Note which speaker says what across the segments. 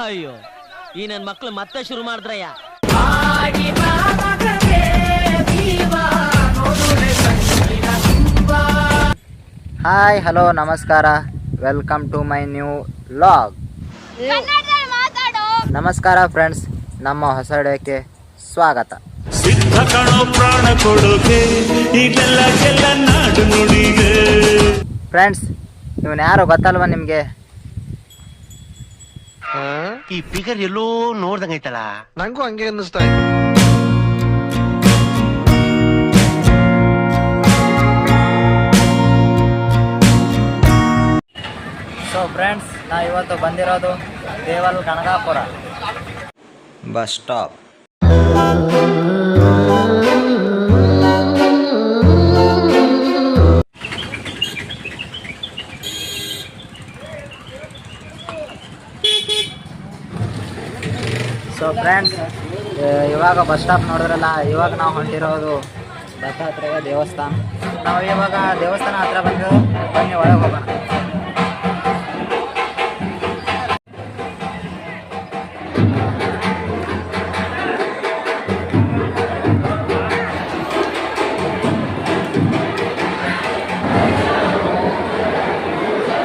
Speaker 1: ಅಯ್ಯೋ ಈ ನನ್ ಮಕ್ಳು ಮತ್ತೆ ಶುರು ಮಾಡಿದ್ರಯ್ಯ.
Speaker 2: ಹಾಯ್ ಹಲೋ ನಮಸ್ಕಾರ, welcome to my new vlog. ನಮಸ್ಕಾರ ಫ್ರೆಂಡ್ಸ್, ನಮ್ಮ ಹೊಸ ವಿಡಿಯೋಕ್ಕೆ ಸ್ವಾಗತ.
Speaker 3: ಸಿದ್ಧ ಕಣೋ ಪ್ರಾಣ ಕೊಡೋಕೆ ಇದೆಲ್ಲ ನಾಡು ನುಡಿಗೆ.
Speaker 2: ಫ್ರೆಂಡ್ಸ್, ಇವನ್ ಯಾರು ಗೊತ್ತಲ್ವಾ ನಿಮ್ಗೆ?
Speaker 4: ಈ ಫಿಗರ್ ಎಲ್ಲೋ ನೋಡ್ದಂಗೈತಲ್ಲ.
Speaker 5: ನಂಗೂ ಹಂಗೆ ಅನ್ನಿಸ್ತಾ ಇದೆ.
Speaker 2: ಸೊ ಫ್ರೆಂಡ್ಸ್, ನಾವು ಇವತ್ತು ಬಂದಿರೋದು Deol Ganagapur bus stop. So friends, ಇವಾಗ ಬಸ್ ಸ್ಟಾಪ್ ನೋಡಿದ್ರಲ್ಲ, ಇವಾಗ ನಾವು ಹೊಂಟಿರೋದು ದತ್ತಾತ್ರೇಯ ದೇವಸ್ಥಾನ. ನಾವು ಇವಾಗ ದೇವಸ್ಥಾನ ಹತ್ರ ಬಂದಿರೋ, ಬನ್ನಿ ಒಳಗೆ ಹೋಗೋಣ.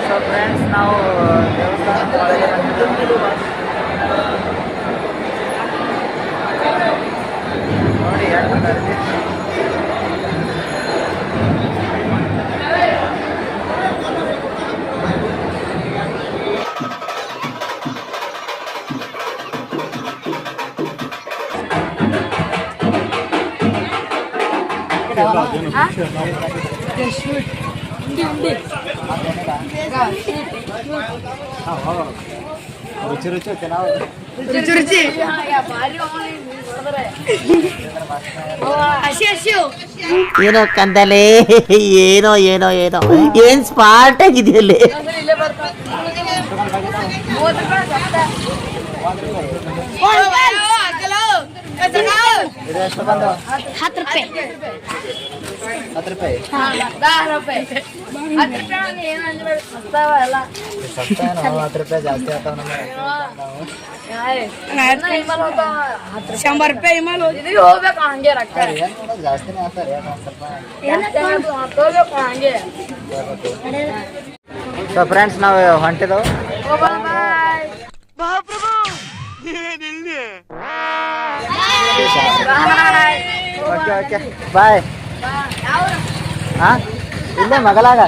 Speaker 2: ಸೊ ಫ್ರೆಂಡ್ಸ್, ನಾವು ದೇವಸ್ಥಾನದ ಒಳಗೆ ಬಂದಿದ್ದೀವಿ. ನೋಡಿ ಎಷ್ಟು ಗರ್ದಿ. ರುಚಿ ರುಚಿ ನಾವು
Speaker 1: ಏನೋ ಕಂದಲೆ, ಏನೋ ಏನೋ ಏನೋ ಏನ್ ಸ್ಪಾಟ್ ಆಗಿದೆಯಲ್ಲಿ.
Speaker 2: ಇದು ಎಷ್ಟು ಬಂದು?
Speaker 6: 10 ರೂಪಾಯಿ.
Speaker 2: 10 ರೂಪಾಯಿ. ಸಸ್ತಾನು 10 ರೂಪಾಯಿ ಜಾಸ್ತಿ ಆಗ್ತಾವ ನಮಗೆ.
Speaker 6: 100 ರೂಪಾಯಿ ಹಿಮಾಲ್
Speaker 7: ಹೋಗ್ಬೇಕು ಹಂಗೆ ರೊಕ್ಕ
Speaker 2: ಏನು ಮಾಡೋದು, ಜಾಸ್ತಿನೇ ಆಗ್ತಾರೆ ಒಂದು ಸ್ವಲ್ಪ.
Speaker 7: ಹಂಗೆ.
Speaker 2: ಸೊ ಫ್ರೆಂಡ್ಸ್, ನಾವು ಹೊಂಟಿದ್ದೆವು. Okay okay bye. ಹಾಂ, ಇಲ್ಲೇ ಮಗಲಾಗ.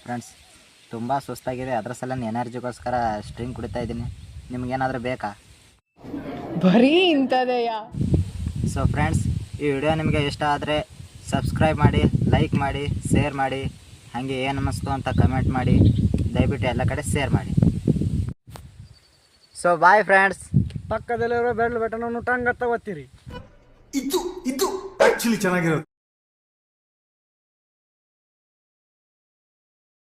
Speaker 2: ಫ್ರೆಂಡ್ಸ್, ತುಂಬ ಸುಸ್ತಾಗಿದೆ, ಅದರ ಸಲ ಎನರ್ಜಿಗೋಸ್ಕರ ಸ್ಟ್ರಿಂಗ್ ಕುಡಿತಾ ಇದ್ದೀನಿ. ನಿಮ್ಗೇನಾದರೂ ಬೇಕಾ?
Speaker 7: ಬರೀ ಇಂಥದೆಯಾ?
Speaker 2: ಸೊ ಫ್ರೆಂಡ್ಸ್, ಈ ವಿಡಿಯೋ ನಿಮಗೆ ಇಷ್ಟ ಆದರೆ ಸಬ್ಸ್ಕ್ರೈಬ್ ಮಾಡಿ, ಲೈಕ್ ಮಾಡಿ, ಶೇರ್ ಮಾಡಿ, ಹಾಗೆ ಏನು ಅನ್ನಿಸ್ತು ಅಂತ ಕಮೆಂಟ್ ಮಾಡಿ, ದಯವಿಟ್ಟು ಎಲ್ಲ ಕಡೆ ಶೇರ್ ಮಾಡಿ. So bye friends.
Speaker 5: ಪಕ್ಕದಲ್ಲಿರೋ ಬೆಲ್ ಬಟನ್ ಟಂಗ್ ಅಂತ ಒತ್ತಿರಿ.
Speaker 3: ಇದು ಆಕ್ಚುಲಿ ಚೆನ್ನಾಗಿರೋದು.